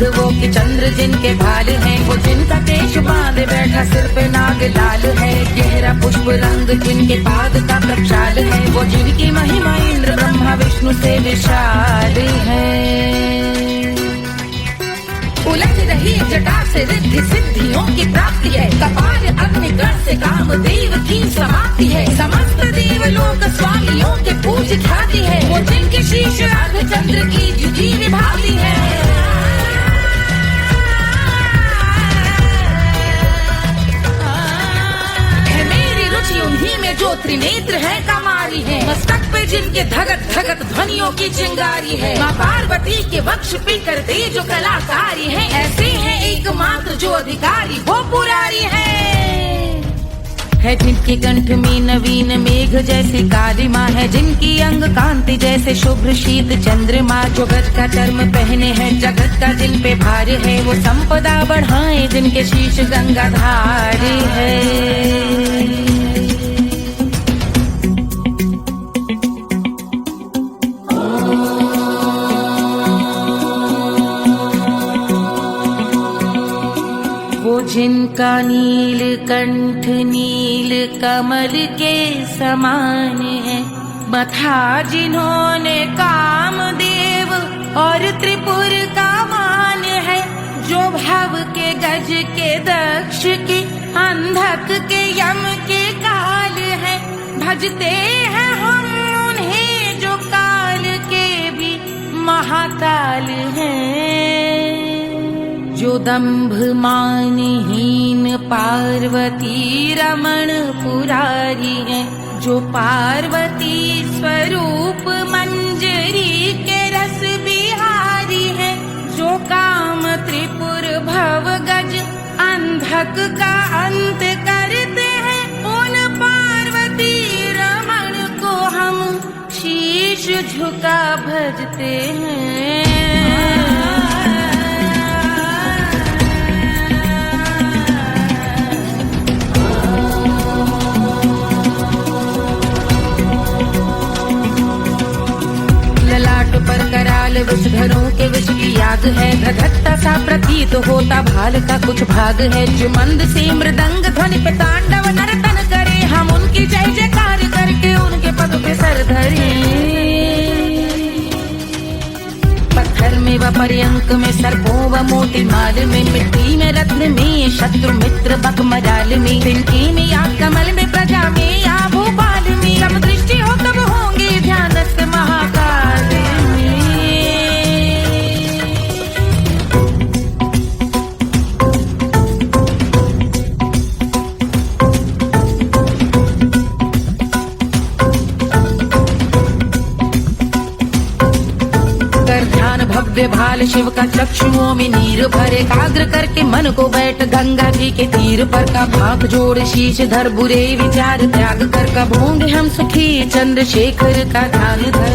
वो कि चंद्र जिनके भाल हैं, वो जिनका केश बांधे बैठा सिर पे नाग लाल है। गहरा पुष्प रंग जिनके पाद का प्रक्षाल है, वो जिनकी महिमा इंद्र ब्रह्मा विष्णु से विशाल है। उलझ रही जटा से रिद्धि सिद्धियों की प्राप्ति है, कपाल अग्निगण से कामदेव की समाप्ति है। समस्त देवलोक स्वामियों के पूज ख्याति है, वो जिनके शीश अर्ध चंद्र की जुटी विभाती है। उन्हीं में जो त्रिनेत्र है कमारी है, मस्तक पे जिनके धगत धगत ध्वनियों की चिंगारी है। माँ पार्वती के वक्ष पे करते जो कलाकारी है, ऐसे हैं एकमात्र जो अधिकारी वो पुरारी है। है जिनके कंठ में नवीन मेघ जैसी कालिमा है, जिनकी अंग कांति जैसे शुभ्र शीत चंद्रमा, जो गज का चर्म पहने हैं जगत का जिन पे भार है, वो संपदा बढ़ाए जिनके शीश गंगाधार है। जिनका नील कंठ नील कमल के समान है, मथा जिन्होंने कामदेव और त्रिपुर का मान है, जो भव के गज के दक्ष के अंधक के यम के काल है, भजते हैं हम उन्हें जो काल के भी महाकाल हैं। जो दंभ मानहीन पार्वती रमण पुरारी है, जो पार्वती स्वरूप मंजरी के रस बिहारी है, जो काम त्रिपुर भव गज अंधक का अंत करते हैं, उन पार्वती रमण को हम शीश झुका भजते हैं। पर कराल विषधरों के विष की याद है, धधकता सा प्रतीत होता भाल का कुछ भाग है, जो मंद से मृदंग ध्वनि पे तांडव नर्तन करे, हम उनकी जय जयकार करके उनके पद पे सर धरे। पत्थर में व पर्यंक में सर्पों व मोती माल में, मिट्टी में रत्न में शत्रु मित्र बक मजाल में, तिनकी में या कमल में प्रजा में या भोपाल में, सब दृष्टि हो तब होंगे ध्यानस्थ महाकाल। भव्य भाल शिव का चक्षुओं में नीर भरे, एकाग्र करके मन को बैठ गंगा जी के तीर पर, का हाथ जोड़ शीश धर बुरे विचार त्याग कर, कब होंगे हम सुखी चंद्रशेखर का ध्यान धर।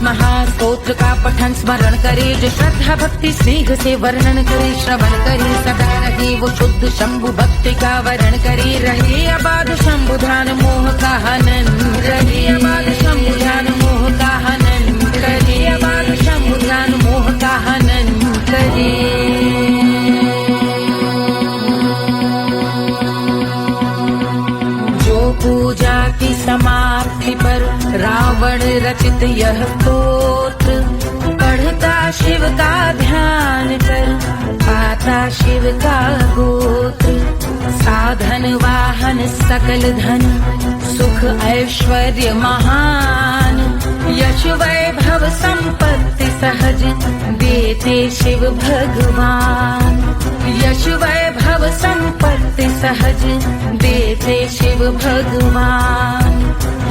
महास्तोत्र का पठन स्मरण करे, जो श्रद्धा भक्ति स्नेह से वर्णन करे, श्रवण करे सदा रहे वो शुद्ध शंभु भक्ति का वरण करे, रहे अबाध शंभु ध्यान मोह का हनन, रहे अबाध शंभु ध्यान मोह का हनन, रहे अबाध शंभु ध्यान मोह का हनन करे। पूजा की समाप्ति पर रावण रचित यह स्तोत्र, पढ़ता शिव का ध्यान कर पाता शिव का गोत्र, साधन वाहन सकल धन सुख ऐश्वर्य महान, यश वैभव संपत्ति सहज देते शिव भगवान, यश वैभव संपत्ति सहज देते शिव भगवान,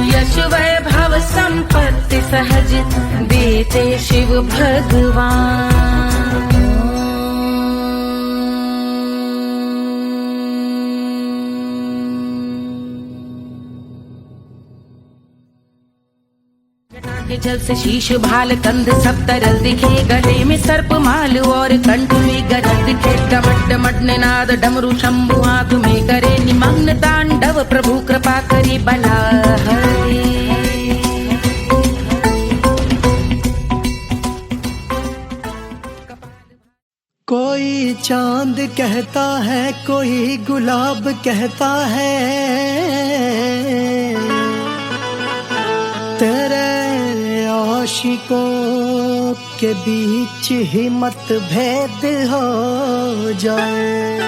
यश वैभव संपत्ति सहज देते शिव भगवान। के जल से शीश भाल कंध सब तरल दिखे, गले में सर्प माल और कंठ में गरज दिखे, डमट डमट निनाद डमरू शंभु हाथ में करे, निमग्न तांडव प्रभु कृपा करे बला हरे। कोई चांद कहता है, कोई गुलाब कहता है, तेरे आशिकों के बीच ही मतभेद हो जाए,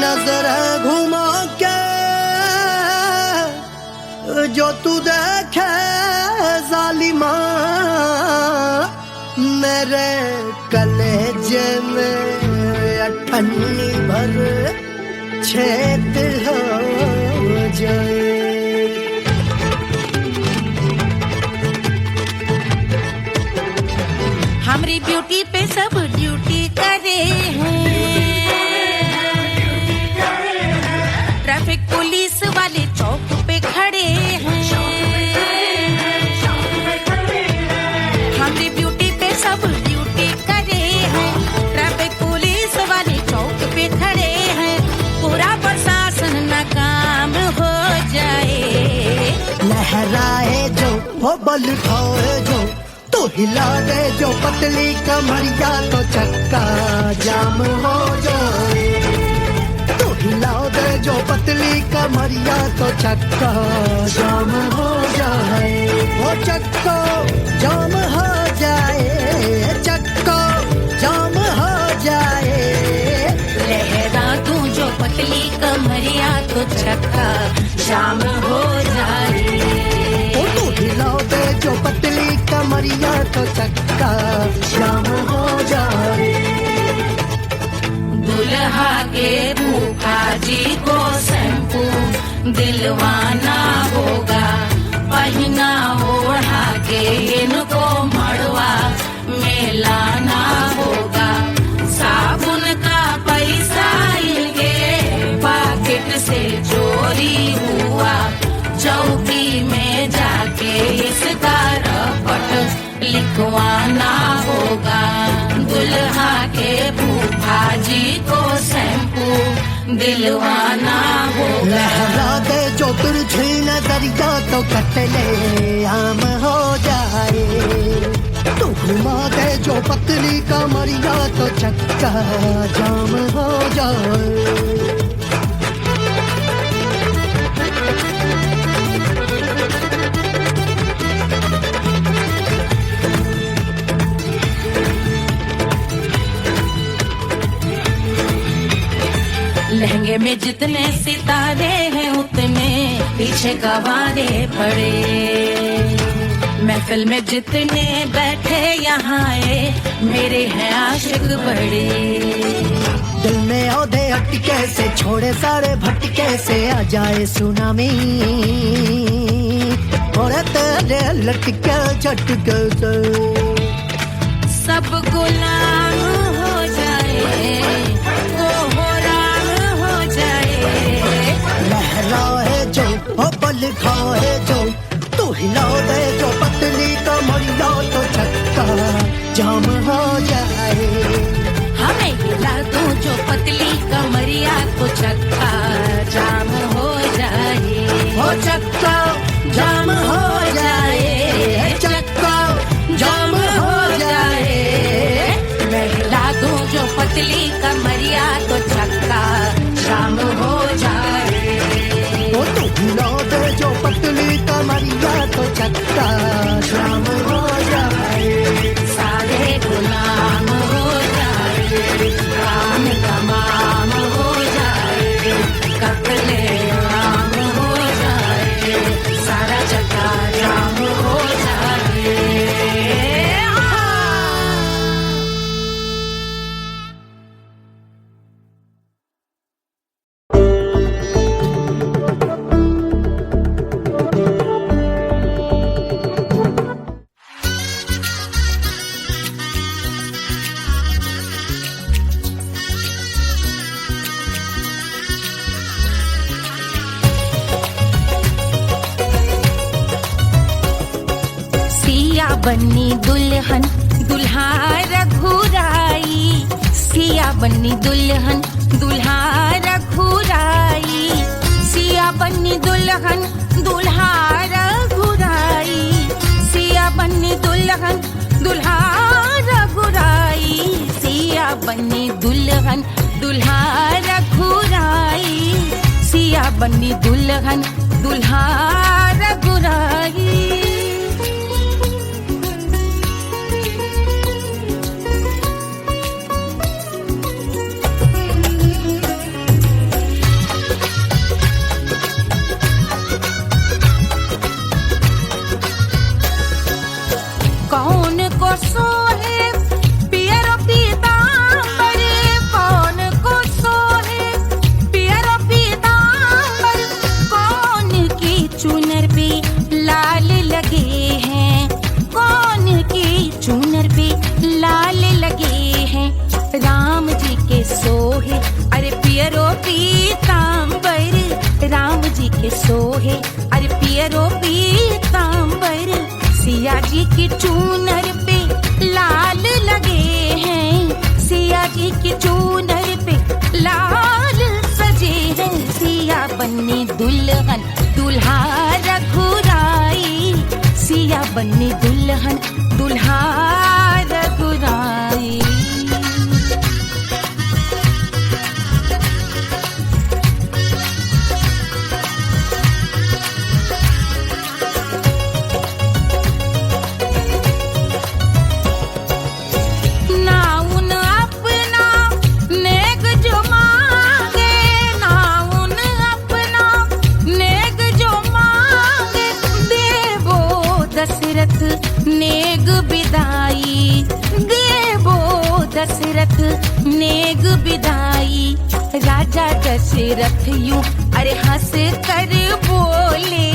नजर घुमा के जो तू देखे जालिमा, मेरे कलेजे में अठन्नी भर छेद हो जाए। ब्यूटी पे सब ड्यूटी करे हैं। ट्रैफिक पुलिस वाले चौक पे खड़े हैं। हमारी ब्यूटी पे सब ड्यूटी करे हैं। ट्रैफिक पुलिस वाले चौक पे खड़े हैं। पूरा प्रशासन नाकाम हो जाए। लहराए जो वो बल उठाए जो, तो हिला दे जो पतली कमरिया तो चक्का जाम हो जाए। तो हिला दे जो पतली कमरिया तो चक्का जाम हो जाए। वो चक्का जाम हो जाए, चक्का जाम हो जाए। लहरा तू जो पतली कमरिया तो चक्का जाम हो जाए। ओ तू हिला दे जो पतली कमरिया तो चक्का जाम हो जाए। दुल्हा के फूफा जी को शैम्पू दिलवाना होगा। पहना ओढ़ा के इनको मड़वा में लाना होगा। साबुन का पैसा इनके पॉकेट से चोरी हुआ। चौकी में जाके इसका रपट लिखवाना होगा। दुल्हा के फूफा जी को शैम्पू दिलवाना होगा। लहरा दे जो तिरछी नजरिया तो कतले आम हो जाए। तू घुमा दे जो पतली कमरिया तो चक्का जाम हो जाए। लहंगे में जितने सितारे हैं उतने पीछे गवारे पड़े। महफिल में जितने बैठे यहाँ आए मेरे हैं आशिक बड़े। दिल में औधे अटके से छोड़े सारे भटके से आ जाए सुनामी। और तेरे लटके झटके से सब गुलाम हो जाए, लहराए जो ओ बल खाए जो, तू हिला दे जो पतली कमरिया तो चक्का जाम हो जाए। हमें हिला दो जो पतली कमरिया तो चक्का जाम हो जाए। हो चक्का जाम हो जाए, चक्का जाम हो जाए। मैं हिला दूं जो पतली कमरिया तो चक्का जाम हो जाए। ओ तू हिला दे जो पतली कमरिया तो चक्का जाम हो जाए। सारे गुलाम हो जाए, काम तमाम हो जाए। कत्ले आम हो जाए, सारा चक्का जाम हो जाए। बन्नी दुल्हन दुल्हा रघुराई। सिया बन्नी दुल्हन दुल्हा रघुराई। सिया बन्नी दुल्हन दुल्हा रघुराई। सिया बन्नी दुल्हन दुल्हा रघुराई। सिया बन्नी दुल्हन दुल्हा रघुराई। सिया बन्नी दुल्हन दुल्हा रघुराई। कौन को सोहे पियरो पीतांबर। कौन को सोहे पियरो पीतांबर। कौन की चुनर पे लाल पीताम्बर राम जी के सोहे, अरे पियरो पीताम्बर सिया जी की चूनर पे लाल लगे हैं, सिया जी की चूनर पे लाल सजे हैं। सिया बन्नी दुल्हन दुल्हा रघुराई, सिया बन्नी दुल्हन दुल्हा रघुराई। नेग बिदाई देवो दशरथ नेग बिदाई। राजा दशरथ यूं अरे हंस कर बोले,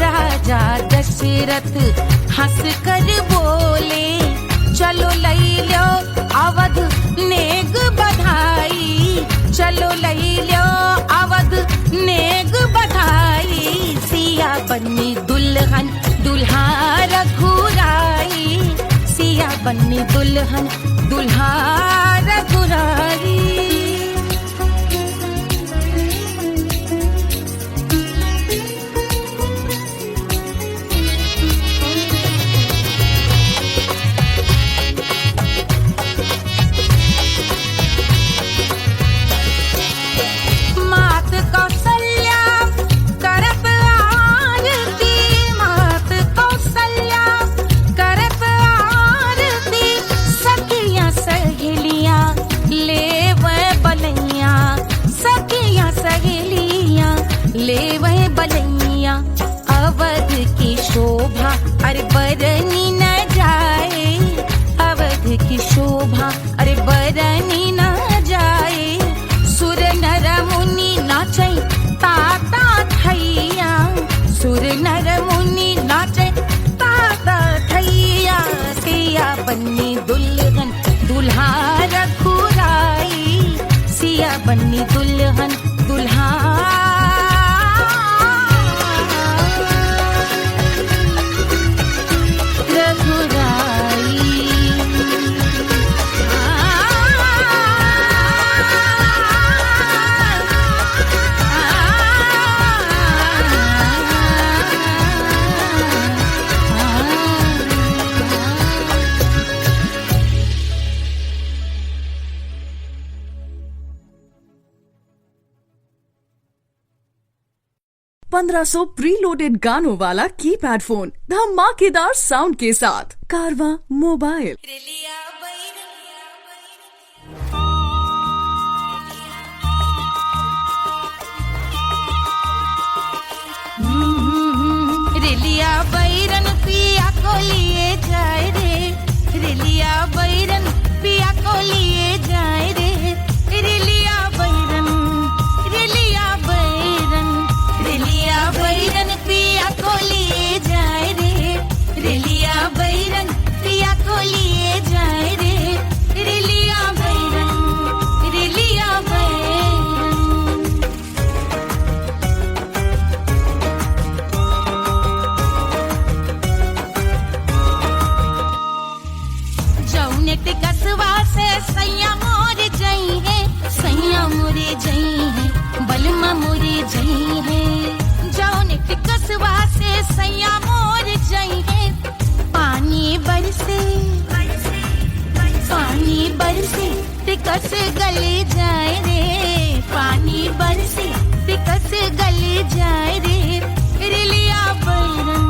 राजा दशरथ हंस कर बोले, चलो लई लो अवध नेग बधाई, चलो लई लो अवध नेग बधाई। सिया बन्नी दुल्हन दुल्हा रघुराई, सिया बन्नी दुल्हन दुल्हा रघुराई। मात कौशल्या करत आरती, मात कौशल्या करत आरती, सखियां सहेलियां लेवे बलैया, सखियां सहेलियां लेवे बलैया। अवध की शोभा अरे बरनी न जाए, अवध की शोभा अरे बरनी न जाए। सुर नर मुनि नाचे ताता थैया, सुर नर मुनि नाचे ताता थैया। सिया बन्नी दुल्हन दुल्हा रघुराई, सिया बन्नी दुल्हन दुल्हा रघुराई। ₹1500 प्रीलोडेड गानों वाला कीपैड फोन धमाकेदार साउंड के साथ कारवा मोबाइल। रेलिया बैरन पिया को लिए जाए रे, रेलिया बैरन पिया को लिए जाए रे। रेलिया बैरन, रेलिया बैरन, रेलिया बैरन पिया को लिए जाए रे, रेलिया बैरन पिया को लिए जाए रे। रेलिया बैरन, रेलिया बैरन। जौने टिकसवा से सैया मोर जई है, सैया मोरे जई है, बलमा मोरे जई है। जौने टिकसवा से सैया मोर जई है, पानी बरसे, पानी बरसे टिकस गले जाए रे, पानी बरसे टिकस गले जाए रे। रेलिया बैरन,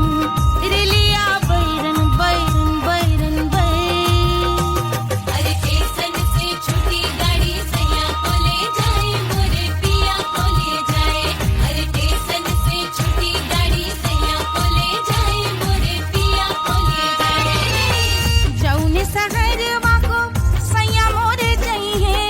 रेलिया बैरन, बैरन बैरन बैरन। अरे स्टेशन से छूटी गाड़ी सैया को ले जाए, मोरे पिया को ले जाए। अरे स्टेशन से छूटी गाड़ी सैया को ले जाए, मोरे पिया को ले जाए। जौने सहरवा को सैया मोरे जई है,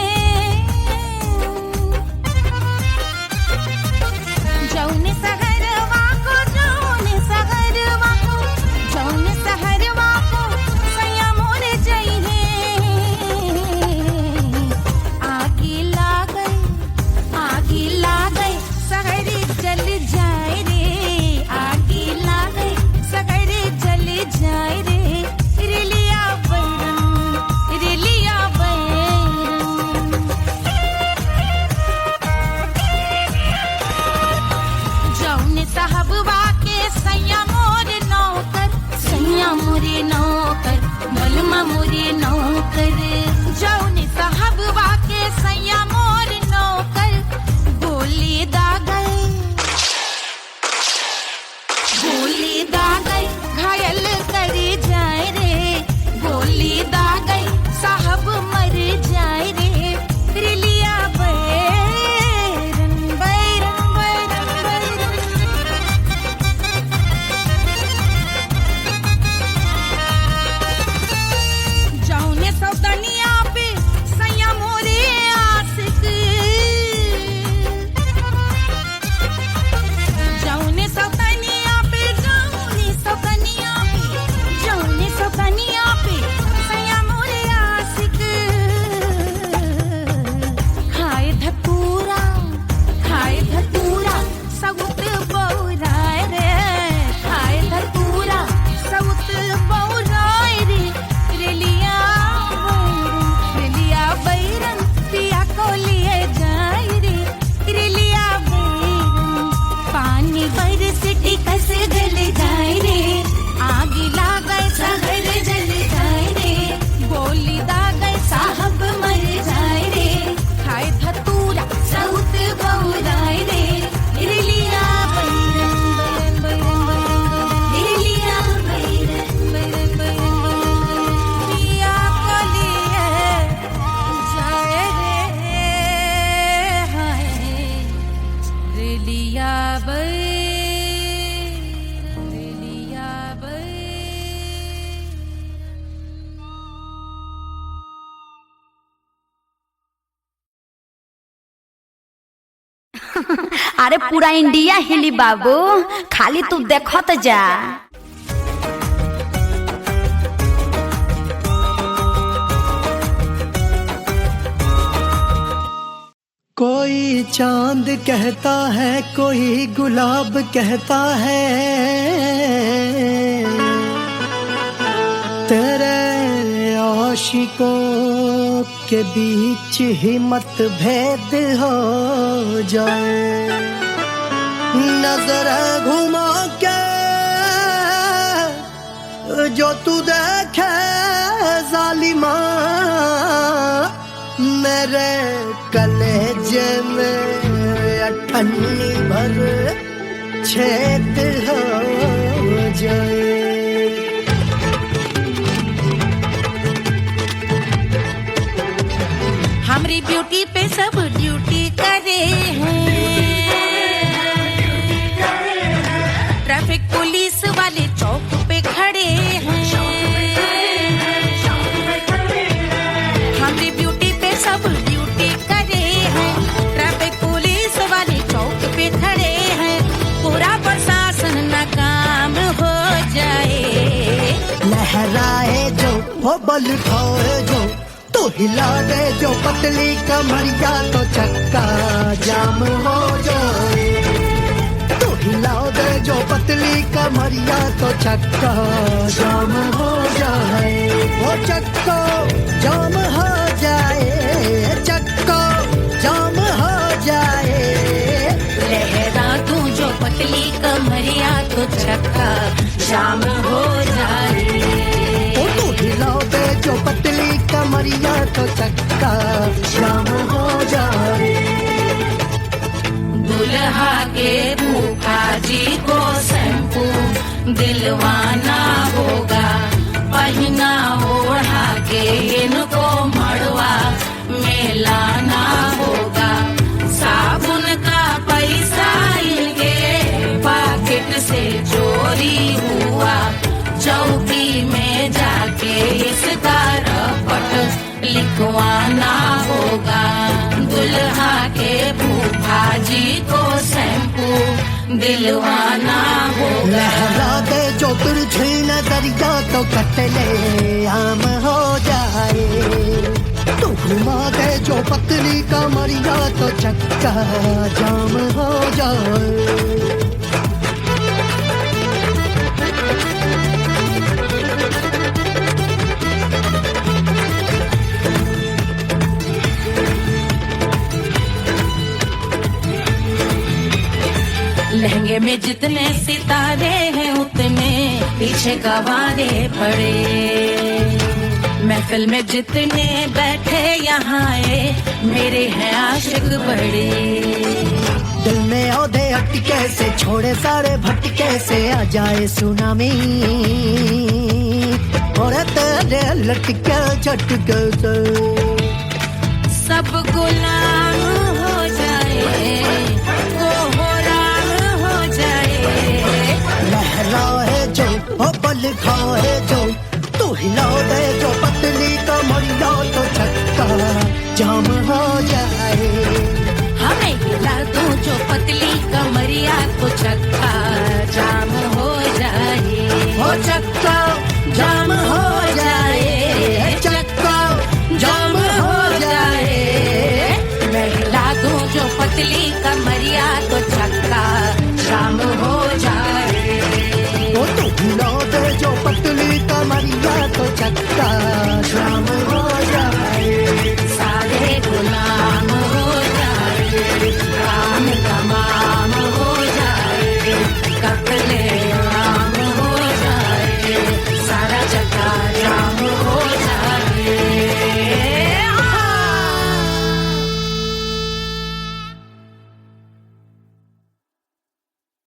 जल जाए रे, आगे लागे सगरे जल जाए रे, रिलिया बैरन, रिलिया बैरन। जौने साहबवा के सैया मोर नौकर, सैया मोरे नौकर, मलमा मोरे नौकर। जौने साहबवा के सैया मोर नौकर, गोली दागल, गोली दागल, घायल कर जाए रे, गोली दागल, साहब मर जाए रे, रिलिया बैरन, बैरन, बैरन, बैरन। जौने सौदनिया पे सैया मोरे आशिक, जौने सौदनिया पे, जौने सौदनिया पे, जौने सौदनिया पे सैया मोरे आशिक, खाए धतूरा, खाए धतूरा, सगुत बौराए रे, खाए धतूरा, सगुत बौराए रे, रेलिया बैरन, रेलिया बैरन, पिया को लिए जाए रे, रेलिया बैरन। पानी बरस टिकस गल जाए रे, आगे लागे सगर जल जाए रे, गोली दागे साहब मर जाए रे, खाए धतूरा सउत बौराए रे, रिलिया बैरन, बैरन, बैरन, बैरन, रिलिया बैरन, बैरन, बैरन, पिया को लिए जाए रे, हाय रिलिया बैरन, रिलिया बैरन। अरे पूरा इंडिया हिली बाबू, खाली तू देखत जा। कोई चांद कहता है, कोई गुलाब कहता है, तेरे आशिकों के बीच ही मतभेद हो जाए। नजर घुमा के जो तू देखे जालिमा, मेरे कलेजे में अठन्नी भर छेद हो जाए। हमारी ब्यूटी पे सब ड्यूटी करे हैं, ट्रैफिक पुलिस वाले चौक पे खड़े हैं, हमारी ब्यूटी पे सब ड्यूटी करे हैं, ट्रैफिक पुलिस वाले चौक पे खड़े हैं, पूरा प्रशासन नाकाम हो जाए। लहराए जो वो बल खाए जो, तो हिला दे जो पतली कमरिया, तो चक्का जाम हो जाए। तो हिला दे जो पतली कमरिया, तो चक्का जाम हो जाए। वो चक्का जाम हो जाए, चक्का जाम हो जाए। लहरा तू जो पतली कमरिया, तो चक्का जाम हो जाए। तो हिला दे जो पतली कमरिया, तो चक्का जाम हो जाए। दुल्हा के फूफा जी को शैम्पू दिलवाना होगा, पहना ओढ़ा के इनको मड़वा में लाना होगा, साबुन का पैसा इनके पाकिट से चोरी हुआ, चौकी में जाके इसका रपट लिखवाना होगा। दुल्हा के फूफा जी को शैम्पू दिलवाना होगा। लहरा दे जो तिरछी नजरिया, तो कटले आम हो जाए। जाए। तू घुमा दे जो पतली कमरिया तो चक्का जाम हो जाए। लहंगे में जितने सितारे हैं उतने पीछे गवारे पड़े। महफिल में जितने बैठे यहाँ आए मेरे हैं आशिक बड़े। दिल में औधे अटके से छोड़े सारे भटके से आ जाए सुनामी। और तेरे लटके झटके से सब गुलाम हो जाए वो हो राम हो जाए। लहराए जो ओ पल खाए जो तू हिला दे जो पतली कमरिया तो चक्का जाम हो जाए। हमें हिला दो जो पतली कमरिया तो चक्का जाम हो जाए। हो चक्का जाम हो जाए। चक्का जाम हो जाए। मैं हिला दूं जो पतली कमरिया तो चक्का जाम हो जाए। ओ तू हिला दे जो पतली कमरिया तो चक्का जाम